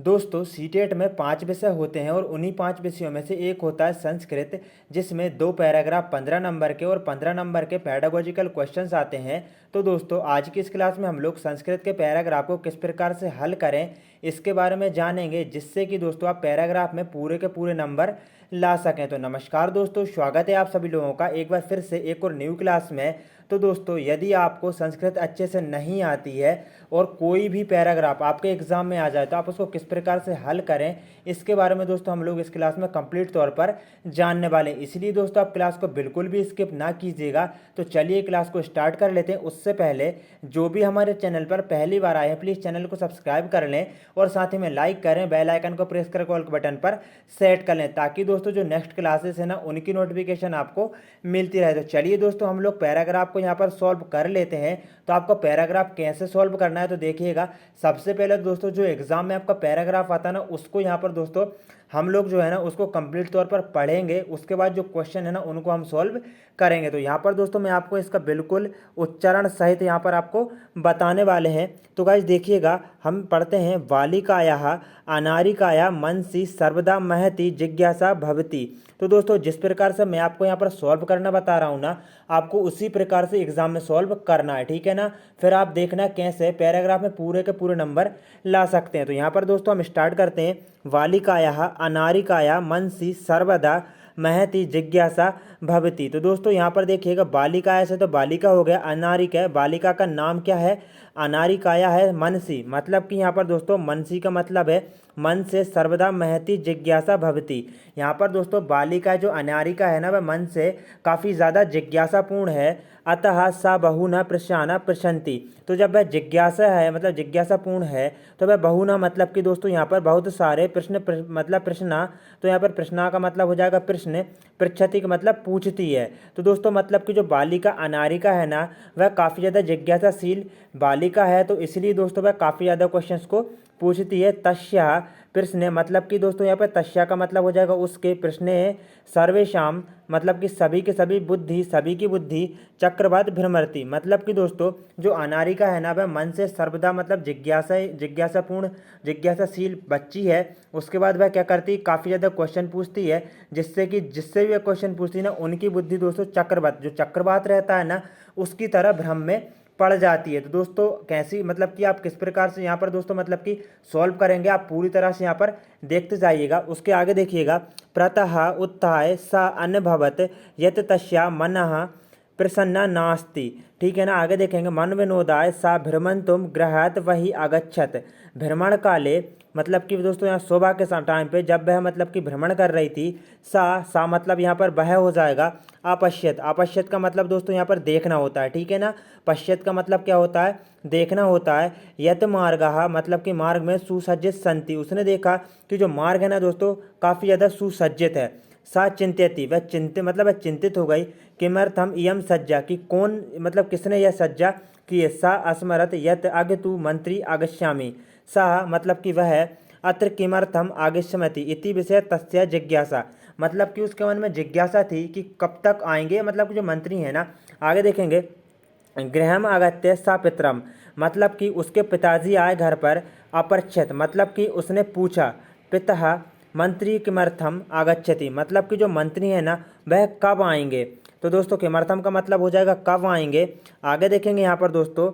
दोस्तों सीटेट में 5 विषय होते हैं और उन्हीं 5 विषयों में से एक होता है संस्कृत, जिसमें 2 पैराग्राफ 15 नंबर के और 15 नंबर के पैडागोजिकल क्वेश्चंस आते हैं। तो दोस्तों आज की इस क्लास में हम लोग संस्कृत के पैराग्राफ को किस प्रकार से हल करें इसके बारे में जानेंगे, जिससे कि दोस्तों आप पैराग्राफ में पूरे के पूरे नंबर ला सकें। तो नमस्कार दोस्तों, स्वागत है आप सभी लोगों का एक बार फिर से एक और न्यू क्लास में। तो दोस्तों यदि आपको संस्कृत अच्छे से नहीं आती है और कोई भी पैराग्राफ आपके एग्जाम में आ जाए तो आप उसको किस प्रकार से हल करें इसके बारे में दोस्तों हम लोग इस क्लास में कंप्लीट तौर पर जानने वाले हैं। इसलिए दोस्तों आप क्लास को बिल्कुल भी स्किप ना कीजिएगा। तो चलिए क्लास को स्टार्ट कर लेते हैं। उससे पहले जो भी हमारे चैनल पर पहली बार आए हैं प्लीज़ चैनल को सब्सक्राइब कर लें और साथ ही में लाइक करें, बेल आइकन को प्रेस कर कॉल बटन पर सेट कर लें, ताकि दोस्तों जो नेक्स्ट क्लासेस है ना उनकी नोटिफिकेशन आपको मिलती रहे। तो चलिए दोस्तों हम लोग पैराग्राफ को यहाँ पर सॉल्व कर लेते हैं। तो आपको पैराग्राफ कैसे सॉल्व करना है तो देखिएगा, सबसे पहले दोस्तों जो एग्जाम में आपका पैराग्राफ आता है ना उसको यहाँ पर दोस्तों हम लोग जो है ना उसको कंप्लीट तौर पर पढ़ेंगे। उसके बाद जो क्वेश्चन है ना उनको हम सॉल्व करेंगे। तो यहाँ पर दोस्तों मैं आपको इसका बिल्कुल उच्चारण सहित यहाँ पर आपको बताने वाले हैं। तो गाइस देखिएगा, हम पढ़ते हैं बालिकायाः अनारिकाया मनसि सर्वदा महति जिज्ञासा भवति। तो दोस्तों जिस प्रकार से मैं आपको यहाँ पर सॉल्व करना बता रहा हूँ ना, आपको उसी प्रकार से एग्जाम में सॉल्व करना है, ठीक है ना। फिर आप देखना कैसे पैराग्राफ में पूरे के पूरे नंबर ला सकते हैं। तो यहाँ पर दोस्तों हम स्टार्ट करते हैं। बालिकायाः अनारिकाया मनसि सर्वदा महति जिज्ञासा भवति। तो दोस्तों यहाँ पर देखिएगा, बालिका ऐसे तो बालिका हो गया, अनारिका है, बालिका का नाम क्या है, अनारिकाया है मनसी, मतलब कि यहाँ पर दोस्तों मनसी का मतलब है मन से सर्वदा महति जिज्ञासा भवति। यहाँ पर दोस्तों बालिका जो अनारिका है ना वह मन से काफ़ी ज़्यादा जिज्ञासापूर्ण है। अतः सा बहुना प्रश्ना पृच्छन्ति। तो जब वह जिज्ञासा है मतलब जिज्ञासापूर्ण है तो वह बहुना मतलब कि दोस्तों यहाँ पर बहुत सारे मतलब प्रश्ना, तो यहाँ पर प्रश्ना का मतलब हो जाएगा प्रश्न, पृच्छति का मतलब पूछती है। तो दोस्तों मतलब कि जो बालिका अनारिका है ना वह काफ़ी ज़्यादा जिज्ञासाशील बालिका है, तो इसलिए दोस्तों वह काफ़ी ज़्यादा क्वेश्चंस को पूछती है। तस्या प्रश्न मतलब कि दोस्तों यहाँ पर तस्या का मतलब हो जाएगा उसके, प्रश्न सर्वेशाम मतलब कि सभी के सभी, बुद्धि सभी की बुद्धि, चक्रवात भ्रमरती मतलब कि दोस्तों जो अनारिका है ना वह मन से सर्वदा मतलब जिज्ञासापूर्ण जिज्ञासाशील बच्ची है। उसके बाद वह क्या करती है, काफ़ी ज़्यादा क्वेश्चन पूछती है, जिससे भी वह क्वेश्चन पूछती है ना उनकी बुद्धि दोस्तों चक्रवात, जो चक्रवात रहता है ना उसकी तरह भ्रम में पड़ जाती है। तो दोस्तों कैसी मतलब कि आप किस प्रकार से यहाँ पर दोस्तों मतलब कि सॉल्व करेंगे, आप पूरी तरह से यहाँ पर देखते जाइएगा। उसके आगे देखिएगा, प्रतः उत्थाय सा अनुभवत यत तस्या मनः प्रसन्ना नास्ति, ठीक है ना। आगे देखेंगे, मन विनोदाय सा भ्रमंतुम गृहात् वही आगच्छत। भ्रमण काले मतलब कि दोस्तों यहाँ शोभा के टाइम पे जब वह मतलब कि भ्रमण कर रही थी, सा मतलब यहाँ पर वह हो जाएगा अपश्यत। अपश्यत का मतलब दोस्तों यहाँ पर देखना होता है, ठीक है ना। पश्यत का मतलब क्या होता है, देखना होता है। यत मार्गः मतलब कि मार्ग में सुसज्जित संति, उसने देखा कि जो मार्ग है ना दोस्तों काफ़ी ज़्यादा सुसज्जित है। सा चिंत्यति वह मतलब वह चिंतित हो गई। किमर्थम इयम सज्जा की कौन मतलब किसने यह सज्जा की है। सा अस्मरत यत अगतु मंत्री आगच्छामि। सा मतलब कि वह अत्र किमर्थम आगच्छमति इति विषय तस्या जिज्ञासा, मतलब कि उसके मन में जिज्ञासा थी कि कब तक आएंगे मतलब कि जो मंत्री है ना। आगे देखेंगे, गृहम आगत्य सा पितरम मतलब कि उसके पिताजी आए घर पर। अपृच्छत मतलब कि उसने पूछा। पिता मंत्री किमर्थम आगच्छति मतलब कि जो मंत्री है ना वह कब आएंगे। तो दोस्तों किमर्थम का मतलब हो जाएगा कब आएंगे। आगे देखेंगे यहाँ पर दोस्तों,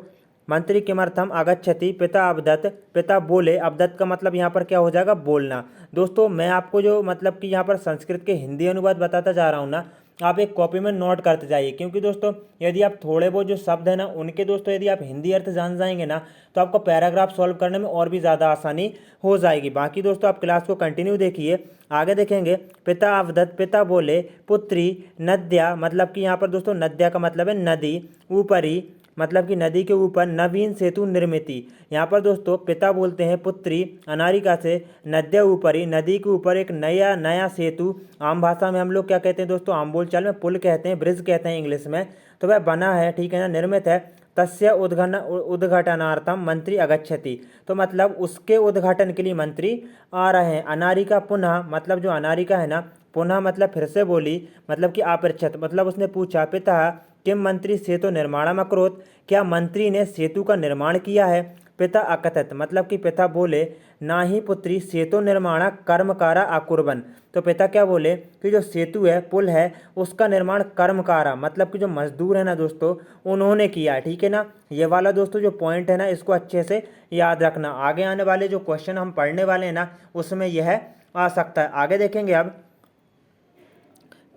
मंत्री किमर्थम आगच्छति पिता अवदत, पिता बोले, अवदत का मतलब यहाँ पर क्या हो जाएगा, बोलना। दोस्तों मैं आपको जो मतलब कि यहाँ पर संस्कृत के हिंदी अनुवाद बताता जा रहा हूँ ना, आप एक कॉपी में नोट करते जाइए, क्योंकि दोस्तों यदि आप थोड़े बहुत जो शब्द है ना उनके दोस्तों यदि आप हिंदी अर्थ जान जाएंगे ना तो आपको पैराग्राफ सॉल्व करने में और भी ज़्यादा आसानी हो जाएगी। बाकी दोस्तों आप क्लास को कंटिन्यू देखिए। आगे देखेंगे, पिता अवदत पिता बोले, पुत्री नद्या मतलब कि यहाँ पर दोस्तों नद्या का मतलब है नदी, ऊपरी मतलब कि नदी के ऊपर नवीन सेतु निर्मिति। यहाँ पर दोस्तों पिता बोलते हैं पुत्री अनारिका से, नद्या ऊपरी नदी के ऊपर एक नया सेतु, आम भाषा में हम लोग क्या कहते हैं दोस्तों, आम बोलचाल में पुल कहते हैं, ब्रिज कहते हैं इंग्लिश में। तो वह बना है, ठीक है ना, निर्मित है। तस्य उद्घाटनार्थम मंत्री अगच्छति, तो मतलब उसके उद्घाटन के लिए मंत्री आ रहे हैं। अनारिका पुनः मतलब जो अनारिका है ना पुनः मतलब फिर से बोली, मतलब कि अपृच्छत मतलब उसने पूछा। पिता किम मंत्री सेतु निर्माणम अकरोत् क्या मंत्री ने सेतु का निर्माण किया है। पिता अकथत, मतलब कि पिता बोले, ना ही पुत्री सेतु निर्माण कर्मकारा अकुर्बन। तो पिता क्या बोले कि जो सेतु है, पुल है, उसका निर्माण कर्मकारा, मतलब कि जो मजदूर है ना दोस्तों, उन्होंने किया है। ठीक है ना, ये वाला दोस्तों जो पॉइंट है ना, इसको अच्छे से याद रखना। आगे आने वाले जो क्वेश्चन हम पढ़ने वाले हैं ना, उसमें यह आ सकता है। आगे देखेंगे अब,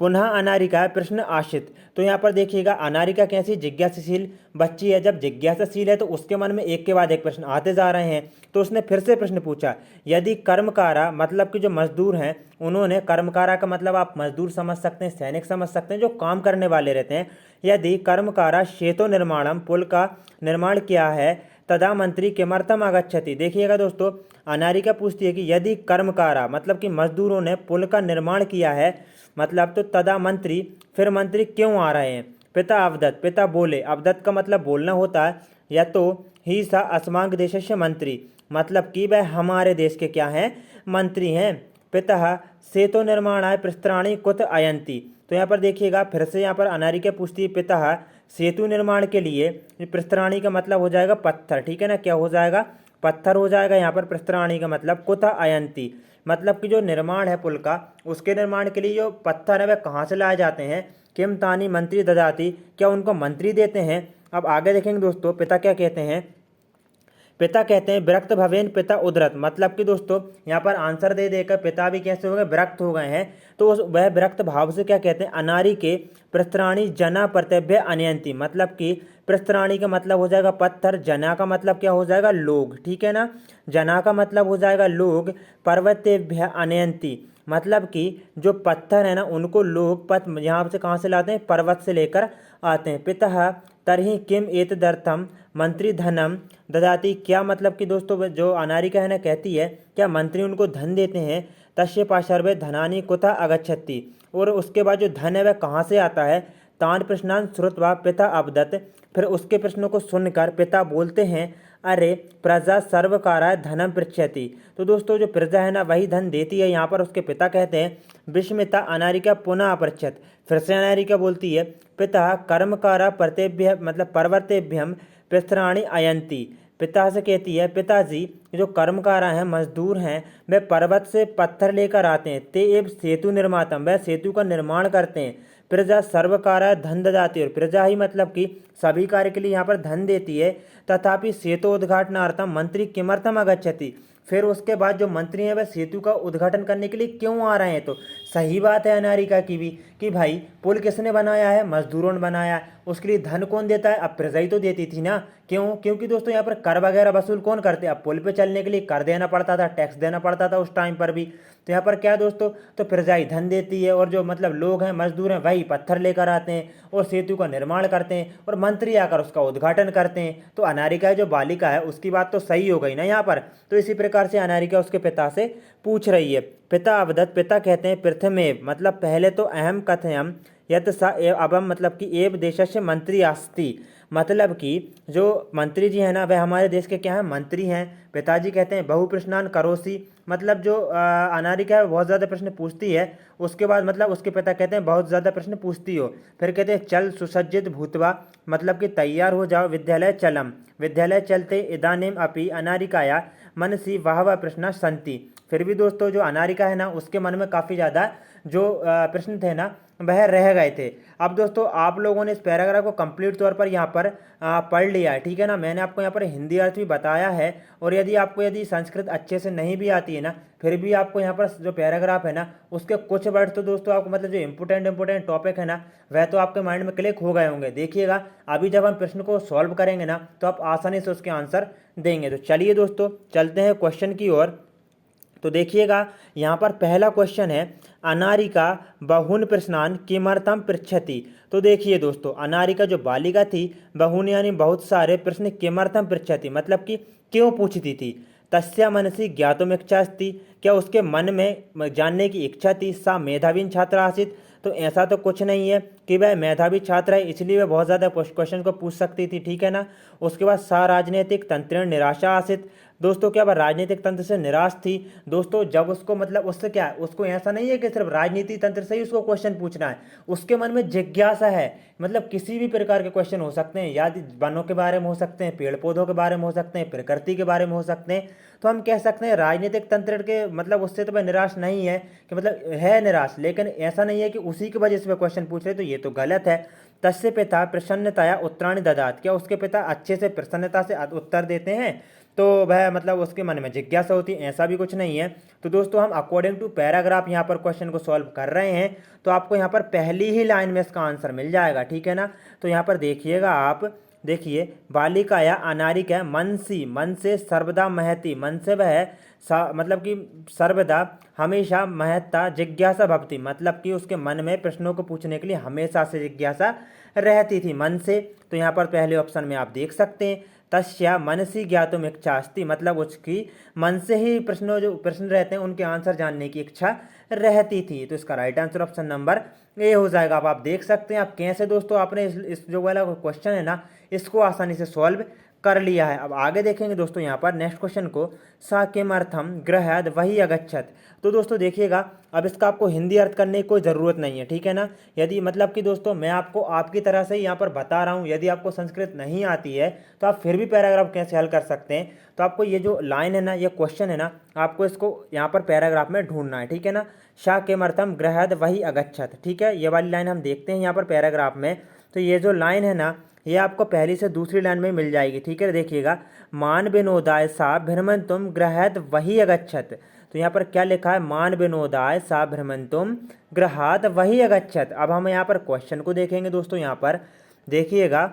पुनः अनारिका प्रश्न आशित। तो यहाँ पर देखिएगा, अनारिका कैसी जिज्ञासाशील बच्ची है। जब जिज्ञासाशील है तो उसके मन में एक के बाद एक प्रश्न आते जा रहे हैं। तो उसने फिर से प्रश्न पूछा, यदि कर्मकारा, मतलब कि जो मजदूर हैं, उन्होंने, कर्मकारा का मतलब आप मजदूर समझ सकते हैं, सैनिक समझ सकते हैं, जो काम करने वाले रहते हैं। यदि कर्मकारा सेतु निर्माणम, पुल का निर्माण किया है, तदा मंत्री किमर्थम आगच्छति। देखिएगा दोस्तों, अनारिका पूछती है कि यदि कर्मकारा, मतलब कि मजदूरों ने पुल का निर्माण किया है, मतलब तो तदा मंत्री, फिर मंत्री क्यों आ रहे हैं। पिता अवदत्त, पिता बोले, अवदत्त का मतलब बोलना होता है, या तो ही सा अस्मांग देश से मंत्री, मतलब कि वह हमारे देश के क्या हैं, मंत्री हैं। पिता सेतु निर्माणाय प्रस्त्राणी कुत अयंती। तो यहाँ पर देखिएगा, फिर से यहाँ पर अनारिका पूछती है, पिता सेतु निर्माण के लिए, प्रस्त्राणी का मतलब हो जाएगा पत्थर। ठीक है ना, क्या हो जाएगा, पत्थर हो जाएगा। यहाँ पर प्रस्त्राणी का मतलब कुत अयंती, मतलब कि जो निर्माण है पुल का, उसके निर्माण के लिए जो पत्थर है वह कहाँ से लाए जाते हैं। किम तानी मंत्री ददाती, क्या उनको मंत्री देते हैं। अब आगे देखेंगे दोस्तों, पिता क्या कहते हैं। पिता कहते हैं विरक्त भवेन पिता उदरत, मतलब कि दोस्तों यहाँ पर आंसर दे देकर पिता भी कैसे हो गए, विरक्त हो गए हैं। तो वह विरक्त भाव से क्या कहते हैं, अनारी के प्रस्त्राणी जना प्रत्यभ्य अनयंती, मतलब कि प्रस्त्राणी का मतलब हो जाएगा पत्थर, जना का मतलब क्या हो जाएगा, लोग। ठीक है ना, जना का मतलब हो जाएगा लोग, पर्वतेभ्य अनयंती, मतलब कि जो पत्थर है ना, उनको लोग यहाँ से कहाँ से लाते हैं, पर्वत से लेकर आते हैं। पिता तरही किम एतदर्थम मंत्री धनम ददाती, क्या मतलब कि दोस्तों जो अनारिका है ना, कहती है क्या मंत्री उनको धन देते हैं। तस्य पाशर्वे धनानी कुतः आगच्छति, और उसके बाद जो धन है वह कहाँ से आता है। तान प्रश्नान श्रुत्वा पिता अवदत्, फिर उसके प्रश्नों को सुनकर पिता बोलते हैं, अरे प्रजा सर्वकाराय धनम पृच्छति। तो दोस्तों जो प्रजा है ना, वही धन देती है। यहाँ पर उसके पिता कहते हैं, विस्मिता अनारिका पुनः अपृच्छत, फिर से अनारिका बोलती है, पिता कर्मकारा प्रत्यभ्य, मतलब पर्वतेभ्यम प्रस्त्राणी अयंती। पिता से कहती है, पिताजी जो कर्मकारा हैं, मजदूर हैं, वे पर्वत से पत्थर लेकर आते हैं। ते एव सेतु निर्मातम, वह सेतु का निर्माण करते हैं। प्रजा सर्वकारा धन ददाती, और प्रजा ही मतलब कि सभी कार्य के लिए यहाँ पर धन देती है। तथापि सेतु उद्घाटनार्थम मंत्री किमर्थम आगच्छति, फिर उसके बाद जो मंत्री हैं वह सेतु का उद्घाटन करने के लिए क्यों आ रहे हैं। तो सही बात है अनारिका की भी, कि भाई पुल किसने बनाया है, मजदूरों ने बनाया है, उसके लिए धन कौन देता है, अब प्रजा ही तो देती थी ना। क्यों, क्योंकि दोस्तों यहाँ पर कर वगैरह वसूल कौन करते, अब पुल पे चलने के लिए कर देना पड़ता था, टैक्स देना पड़ता था उस टाइम पर भी। तो यहाँ पर क्या दोस्तों, तो प्रजा ही धन देती है, और जो मतलब लोग हैं, मजदूर हैं, वही पत्थर लेकर आते हैं और सेतु का निर्माण करते हैं, और मंत्री आकर उसका उद्घाटन करते हैं। तो अनारिका जो बालिका है उसकी बात तो सही हो गई ना यहाँ पर। तो इसी प्रकार से अनारिका उसके पिता से पूछ रही है। पिता अवदत्त, पिता कहते हैं प्रथमेव, मतलब पहले तो अहम कथयम यत सा अबम, मतलब कि एव देशस्य मंत्री अस्ति, मतलब कि जो मंत्री जी हैं ना, वह हमारे देश के क्या हैं, मंत्री हैं। पिताजी कहते हैं बहु प्रश्नान करोसी, मतलब जो अनारिका है बहुत ज़्यादा प्रश्न पूछती है। उसके बाद मतलब उसके पिता कहते हैं बहुत ज़्यादा प्रश्न पूछती हो। फिर कहते हैं चल सुसज्जित भूतवा, मतलब कि तैयार हो जाओ, विद्यालय चलम, विद्यालय चलते इदानीम अपि अनारिकाया मनसी वह प्रश्न संति। फिर भी दोस्तों जो अनारिका है ना, उसके मन में काफ़ी ज़्यादा जो प्रश्न थे ना, वह रह गए थे। अब दोस्तों आप लोगों ने इस पैराग्राफ को कंप्लीट तौर पर यहाँ पर पढ़ लिया है। ठीक है ना, मैंने आपको यहाँ पर हिंदी अर्थ भी बताया है। और यदि संस्कृत अच्छे से नहीं भी आती है ना, फिर भी आपको यहाँ पर जो पैराग्राफ है ना, उसके कुछ वर्ड तो दोस्तों आपको, मतलब जो इंपॉर्टेंट टॉपिक है ना, वह तो आपके माइंड में क्लिक हो गए होंगे। देखिएगा अभी जब हम प्रश्न को सॉल्व करेंगे ना, तो आप आसानी से उसके आंसर देंगे। तो चलिए दोस्तों चलते हैं क्वेश्चन की ओर। तो देखिएगा यहाँ पर पहला क्वेश्चन है, अनारिका बहुन प्रश्नान किमर्थम पृच्छति। तो देखिए दोस्तों, अनारिका जो बालिका थी, बहुन यानी बहुत सारे प्रश्न, किमर्थम पृच्छति मतलब कि क्यों पूछती थी। तस्या मनसी ज्ञातुम इच्छा अस्ति, क्या उसके मन में जानने की इच्छा थी। सा मेधावीन छात्रा आसीत, तो ऐसा तो कुछ नहीं है कि वह मेधावी छात्र है इसलिए वह बहुत ज़्यादा क्वेश्चन को पूछ सकती थी, ठीक है ना। उसके बाद सा राजनीतिक तंत्रेण निराशा आसित, दोस्तों क्या वह राजनीतिक तंत्र से निराश थी। दोस्तों जब उसको मतलब उससे क्या है, उसको ऐसा नहीं है कि सिर्फ राजनीति तंत्र से ही उसको क्वेश्चन पूछना है, उसके मन में जिज्ञासा है, मतलब किसी भी प्रकार के क्वेश्चन हो सकते हैं, या वनों के बारे में हो सकते हैं, पेड़ पौधों के बारे में हो सकते हैं, प्रकृति के बारे में हो सकते हैं। तो हम कह सकते हैं राजनीतिक तंत्र के मतलब उससे तो वह निराश नहीं है, कि मतलब है निराश, लेकिन ऐसा नहीं है कि उसी की वजह से वह क्वेश्चन पूछ रहे, तो ये तो गलत है। तस्य पिता प्रसन्नताया उत्तराणि ददात, क्या उसके पिता अच्छे से प्रसन्नता से उत्तर देते हैं, तो वह मतलब उसके मन में जिज्ञासा होती है, ऐसा भी कुछ नहीं है। तो दोस्तों हम अकॉर्डिंग टू पैराग्राफ यहाँ पर क्वेश्चन को सॉल्व कर रहे हैं, तो आपको यहाँ पर पहली ही लाइन में इसका आंसर मिल जाएगा, ठीक है ना। तो यहाँ पर देखिएगा आप, देखिए बालिका या अनारिका मनसी, मन से सर्वदा महती, मन से वह मतलब कि सर्वदा हमेशा महत्ता जिज्ञासा भवती, मतलब कि उसके मन में प्रश्नों को पूछने के लिए हमेशा से जिज्ञासा रहती थी मन से। तो यहाँ पर पहले ऑप्शन में आप देख सकते हैं तस्या मनसी ज्ञातुम इच्छा अस्ति, मतलब उसकी मन से ही जो प्रश्न रहते हैं उनके आंसर जानने की इच्छा रहती थी। तो इसका right answer option number A हो जाएगा। अब आप देख सकते हैं आप कैसे दोस्तों आपने इस जो वाला क्वेश्चन है ना इसको आसानी से सॉल्व कर लिया है। अब आगे देखेंगे दोस्तों यहाँ पर नेक्स्ट क्वेश्चन को, सा किमर्थम गृहाद वही अगच्छत। तो दोस्तों देखिएगा अब इसका आपको हिंदी अर्थ करने की कोई ज़रूरत नहीं है, ठीक है ना। यदि मतलब कि दोस्तों मैं आपको आपकी तरह से यहाँ पर बता रहा हूँ, यदि आपको संस्कृत नहीं आती है तो आप फिर भी पैराग्राफ कैसे हल कर सकते हैं। तो आपको ये जो लाइन है ना, ये क्वेश्चन है ना, आपको इसको यहाँ पर पैराग्राफ में ढूंढना है, ठीक है ना। शा किमर्थम गृहाद वही अगच्छत, ठीक है, ये वाली लाइन हम देखते हैं यहाँ पर पैराग्राफ में। तो ये जो लाइन है ना ये आपको पहली से दूसरी लाइन में मिल जाएगी, ठीक है। देखिएगा मान विनोदाय सा भ्रमंतुम गृहाद वही अगच्छत। तो यहाँ पर क्या लिखा है, मान विनोदाय सा भ्रमंतुम गृहाद वही अगच्छत। अब हम यहाँ पर क्वेश्चन को देखेंगे दोस्तों, यहाँ पर देखिएगा।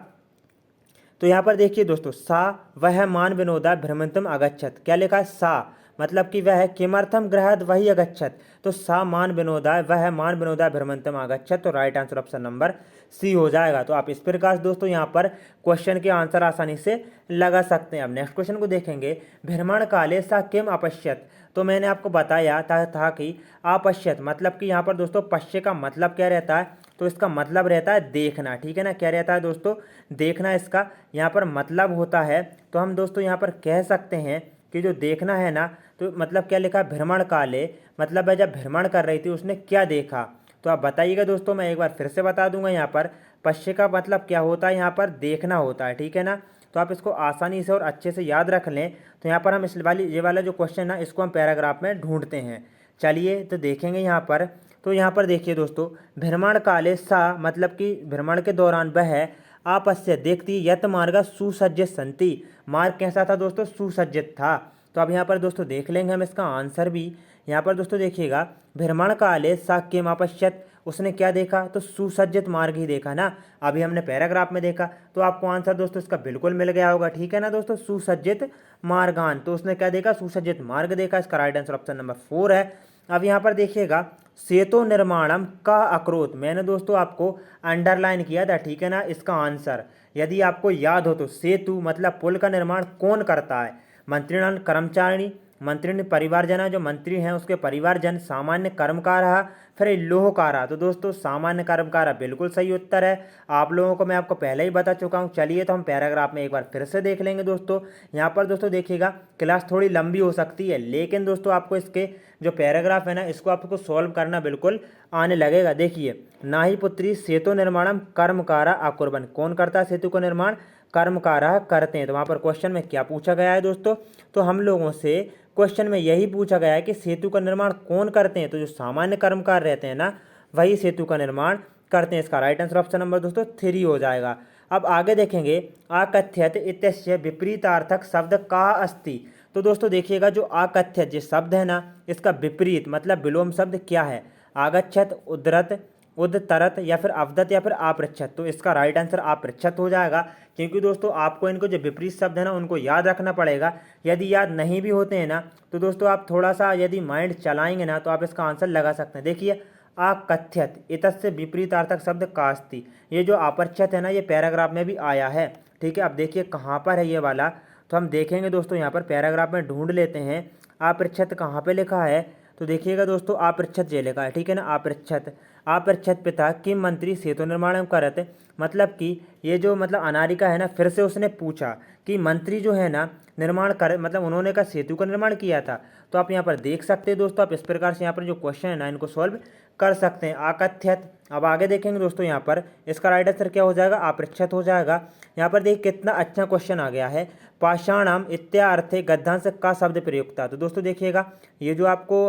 तो यहाँ पर देखिए दोस्तों, सा वह मान विनोदा भ्रमंतुम अगच्छत, क्या लिखा है, सा मतलब कि वह किमर्थम गृहाद वही अगच्छत। तो सा मान विनोदा वह मान विनोदा भ्रमंतम अगच्छत, तो right answer option number C हो जाएगा। तो आप इस प्रकार से दोस्तों यहाँ पर क्वेश्चन के आंसर आसानी से लगा सकते हैं। अब नेक्स्ट क्वेश्चन को देखेंगे, भ्रमण काले सा किम अपश्यत। तो मैंने आपको बताया था कि अपश्यत मतलब कि यहाँ पर दोस्तों पश्य का मतलब क्या रहता है, तो इसका मतलब रहता है देखना, ठीक है ना। क्या रहता है दोस्तों, देखना इसका यहाँ पर मतलब होता है। तो हम दोस्तों यहाँ पर कह सकते हैं कि जो देखना है ना, तो मतलब क्या लिखा है, भ्रमण काले मतलब है जब भ्रमण कर रही थी उसने क्या देखा। तो आप बताइएगा दोस्तों, मैं एक बार फिर से बता दूंगा, यहाँ पर पश्य का मतलब क्या होता है, यहाँ पर देखना होता है, ठीक है ना। तो आप इसको आसानी से और अच्छे से याद रख लें। तो यहाँ पर हम इस वाली ये वाला जो क्वेश्चन है ना इसको हम पैराग्राफ में ढूंढते हैं। चलिए तो देखेंगे यहाँ पर। तो यहाँ पर देखिए दोस्तों, भ्रमण काले सा मतलब कि भ्रमण के दौरान वह आपस्य देखती यत मार्ग सुसज्जित संति, मार्ग कैसा था दोस्तों, सुसज्जित था। तो अब यहाँ पर दोस्तों देख लेंगे हम इसका आंसर भी। यहाँ पर दोस्तों देखिएगा, भ्रमण काले सा किम अपश्यत, उसने क्या देखा, तो सुसज्जित मार्ग ही देखा ना। अभी हमने पैराग्राफ में देखा, तो आपको आंसर दोस्तों इसका बिल्कुल मिल गया होगा, ठीक है ना दोस्तों, सुसज्जित मार्गान। तो उसने क्या देखा, सुसज्जित मार्ग देखा। इसका राइट आंसर ऑप्शन नंबर 4 है। अब यहाँ पर देखिएगा, सेतु निर्माणम का अक्रोत, मैंने दोस्तों आपको अंडरलाइन किया था, ठीक है ना। इसका आंसर यदि आपको याद हो तो सेतु मतलब पुल का निर्माण कौन करता है, मंत्रिणान कर्मचारिणी, मंत्री परिवारजन, जो मंत्री हैं उसके परिवारजन, सामान्य कर्मकार, फिर लोहकारा। तो दोस्तों सामान्य कर्मकारा बिल्कुल सही उत्तर है। आप लोगों को मैं आपको पहले ही बता चुका हूं। चलिए तो हम पैराग्राफ में एक बार फिर से देख लेंगे दोस्तों। यहाँ पर दोस्तों देखिएगा, क्लास थोड़ी लंबी हो सकती है, लेकिन दोस्तों आपको इसके जो पैराग्राफ है ना इसको आपको सॉल्व करना बिल्कुल आने लगेगा। देखिए, ना ही पुत्री सेतु निर्माणम कर्मकारा अकुर्बन, कौन करता है सेतु का निर्माण, कर्मकारा करते हैं। तो वहाँ पर क्वेश्चन में क्या पूछा गया है दोस्तों, तो हम लोगों से क्वेश्चन में यही पूछा गया है कि सेतु का निर्माण कौन करते हैं, तो जो सामान्य कर्मकार रहते हैं ना वही सेतु का निर्माण करते हैं। इसका राइट आंसर ऑप्शन नंबर दोस्तों 3 हो जाएगा। अब आगे देखेंगे, आकथ्यत इत्यस्य विपरीतार्थक शब्द का अस्ति। तो दोस्तों देखिएगा, जो आकथ्यत जो शब्द है ना इसका विपरीत मतलब विलोम शब्द क्या है, आगच्छत, उद्धरत, उद्धतरत या फिर अवदत या फिर अपृच्छत। तो इसका राइट आंसर अपृच्छत हो जाएगा, क्योंकि दोस्तों आपको इनको जो विपरीत शब्द है ना उनको याद रखना पड़ेगा। यदि याद नहीं भी होते हैं ना तो दोस्तों आप थोड़ा सा यदि माइंड चलाएंगे ना तो आप इसका आंसर लगा सकते हैं। देखिए, आकथ्यत इतस्य विपरीतार्थक शब्द कास्ति, ये जो अपृच्छत है ना ये पैराग्राफ में भी आया है, ठीक है। अब देखिए कहाँ पर है ये वाला, तो हम देखेंगे दोस्तों यहाँ पर पैराग्राफ में ढूंढ लेते हैं अपृच्छत कहाँ पे लिखा है। तो देखिएगा दोस्तों, अपृच्छत ये लिखा है, ठीक है ना, अपृच्छत। आपृच्छत पिता किम मंत्री सेतु निर्माण करत। मतलब कि ये जो मतलब अनारिका है ना, फिर से उसने पूछा कि मंत्री जो है ना निर्माण कर, मतलब उन्होंने का सेतु का निर्माण किया था। तो आप यहाँ पर देख सकते हैं दोस्तों, आप इस प्रकार से यहाँ पर जो क्वेश्चन है ना इनको सॉल्व कर सकते हैं। आकथ्यत, अब आगे देखेंगे दोस्तों, यहाँ पर इसका राइट आंसर क्या हो जाएगा, आपृच्छत हो जाएगा। यहाँ पर देखिए कितना अच्छा क्वेश्चन आ गया है। पाषाणम इत्यार्थे गद्यांश का शब्द प्रयुक्ता। तो दोस्तों देखिएगा, ये जो आपको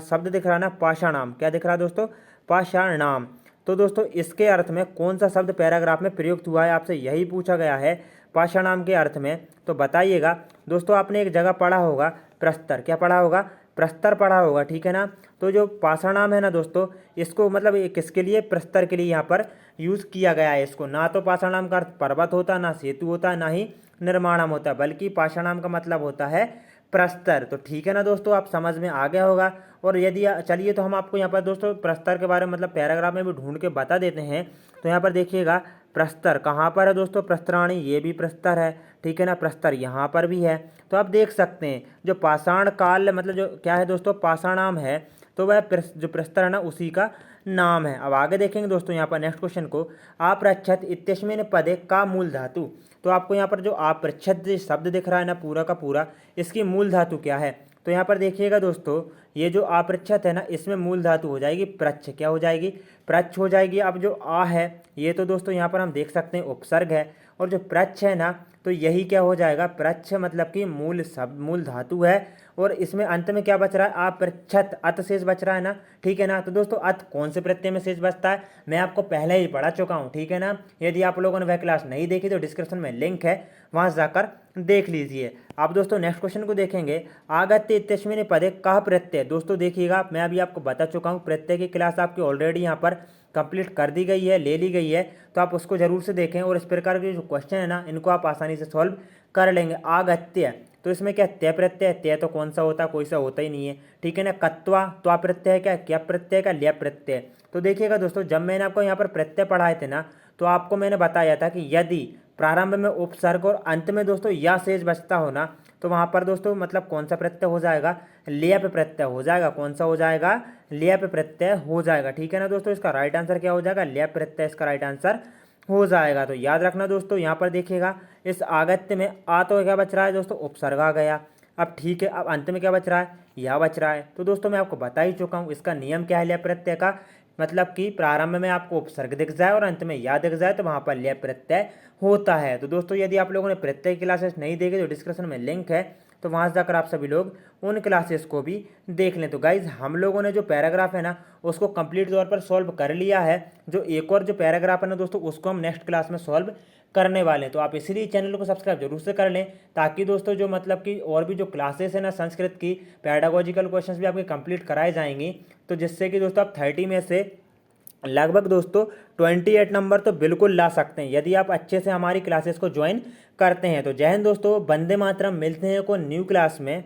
शब्द दिख रहा है ना पाषाणाम, क्या दिख रहा है दोस्तों, पाषाणाम। तो दोस्तों इसके अर्थ में कौन सा शब्द पैराग्राफ में प्रयुक्त हुआ है, आपसे यही पूछा गया है पाषाणाम के अर्थ में। तो बताइएगा दोस्तों, आपने एक जगह पढ़ा होगा प्रस्तर, क्या पढ़ा होगा, प्रस्तर पढ़ा होगा, ठीक है ना। तो जो पाषाणाम है ना दोस्तों, इसको मतलब किसके लिए, प्रस्तर के लिए यहाँ पर यूज़ किया गया है इसको। ना तो पाषाणाम का अर्थ पर्वत होता, ना सेतु होता, ना ही निर्माणम होता, बल्कि पाषाणाम का मतलब होता है प्रस्तर। तो ठीक है ना दोस्तों, आप समझ में आ गया होगा। और यदि चलिए तो हम आपको यहाँ पर दोस्तों प्रस्तर के बारे में मतलब पैराग्राफ में भी ढूंढ के बता देते हैं। तो यहाँ पर देखिएगा प्रस्तर कहाँ पर है दोस्तों, प्रस्तराणी, ये भी प्रस्तर है, ठीक है ना, प्रस्तर यहाँ पर भी है। तो आप देख सकते हैं जो पाषाण काल मतलब जो क्या है दोस्तों, पाषाणाम है, तो वह जो प्रस्तर है ना उसी का नाम है। अब आगे देखेंगे दोस्तों यहाँ पर नेक्स्ट क्वेश्चन को, आपृच्छत इत्यस्मिन् पदे का मूल धातु। तो आपको यहाँ पर जो आपृच्छत शब्द दिख रहा है ना पूरा का पूरा, इसकी मूल धातु क्या है। तो यहाँ पर देखिएगा दोस्तों, ये जो आपृच्छत है ना इसमें मूल धातु हो जाएगी प्रच्छ, क्या हो जाएगी, प्रच्छ हो जाएगी। अब जो आ है ये तो दोस्तों यहाँ पर हम देख सकते हैं उपसर्ग है, और जो प्रच्छ है ना तो यही क्या हो जाएगा, प्रच्छ मतलब कि मूल शब्द, मूल धातु है। और इसमें अंत में क्या बच रहा है, आपृच्छत, अत शेष बच रहा है ना, ठीक है ना। तो दोस्तों अत कौन से प्रत्यय में शेष बचता है, मैं आपको पहले ही पढ़ा चुका हूँ, ठीक है ना। यदि आप लोगों ने वह क्लास नहीं देखी तो डिस्क्रिप्शन में लिंक है, वहाँ जाकर देख लीजिए। आप दोस्तों नेक्स्ट क्वेश्चन को देखेंगे, आगत्य इत्यस्मिन् पदे कः प्रत्यय। दोस्तों देखिएगा, मैं अभी आपको बता चुका हूँ, प्रत्यय की क्लास आपकी ऑलरेडी यहाँ पर कंप्लीट कर दी गई है, ले ली गई है, तो आप उसको जरूर से देखें। और इस प्रकार के जो क्वेश्चन है ना इनको आप आसानी से सॉल्व कर लेंगे। आगत्य, तो इसमें क्या तय प्रत्यय, तय तो कौन सा होता है, कोई सा होता ही नहीं है, ठीक है ना। कत्वा, तो आप प्रत्यय क्या प्रत्यय का ल्या प्रत्यय। तो देखिएगा दोस्तों, जब मैंने आपको यहाँ पर प्रत्यय पढ़ाए थे ना, तो आपको मैंने बताया था कि यदि प्रारंभ में उपसर्ग और अंत में दोस्तों या शेष बचता हो ना, तो वहाँ पर दोस्तों मतलब कौन सा प्रत्यय हो जाएगा, लेप प्रत्यय हो जाएगा। कौन सा हो जाएगा, लेप प्रत्यय हो जाएगा, ठीक है ना दोस्तों। इसका राइट आंसर क्या हो जाएगा, लेप प्रत्यय इसका राइट आंसर हो जाएगा। तो याद रखना दोस्तों, यहाँ पर देखिएगा इस आगत्य में आ तो क्या बच रहा है दोस्तों, उपसर्ग आ गया। अब ठीक है, अब अंत में क्या बच रहा है, या बच रहा है। तो दोस्तों मैं आपको बता ही चुका हूँ इसका नियम क्या है लेप प्रत्यय का, मतलब कि प्रारंभ में आपको उपसर्ग दिख जाए और अंत में या दिख जाए तो वहाँ पर लेप प्रत्यय होता है। तो दोस्तों यदि आप लोगों ने प्रत्यय क्लासेस नहीं देखे तो डिस्क्रिप्शन में लिंक है, तो वहाँ जाकर आप सभी लोग उन क्लासेस को भी देख लें। तो गाइज हम लोगों ने जो पैराग्राफ है ना उसको कंप्लीट तौर पर सॉल्व कर लिया है। जो एक और जो पैराग्राफ है ना दोस्तों उसको हम नेक्स्ट क्लास में सॉल्व करने वाले हैं। तो आप इसीलिए चैनल को सब्सक्राइब जरूर से कर लें, ताकि दोस्तों जो मतलब कि और भी जो क्लासेस है ना संस्कृत की पैडागोजिकल क्वेश्चंस भी आपके कंप्लीट कराए जाएंगी, तो जिससे कि दोस्तों आप 30 में से लगभग दोस्तों 28 नंबर तो बिल्कुल ला सकते हैं यदि आप अच्छे से हमारी क्लासेस को ज्वाइन करते हैं। तो जय हिंद दोस्तों, वंदे मातरम, मिलते हैं को न्यू क्लास में।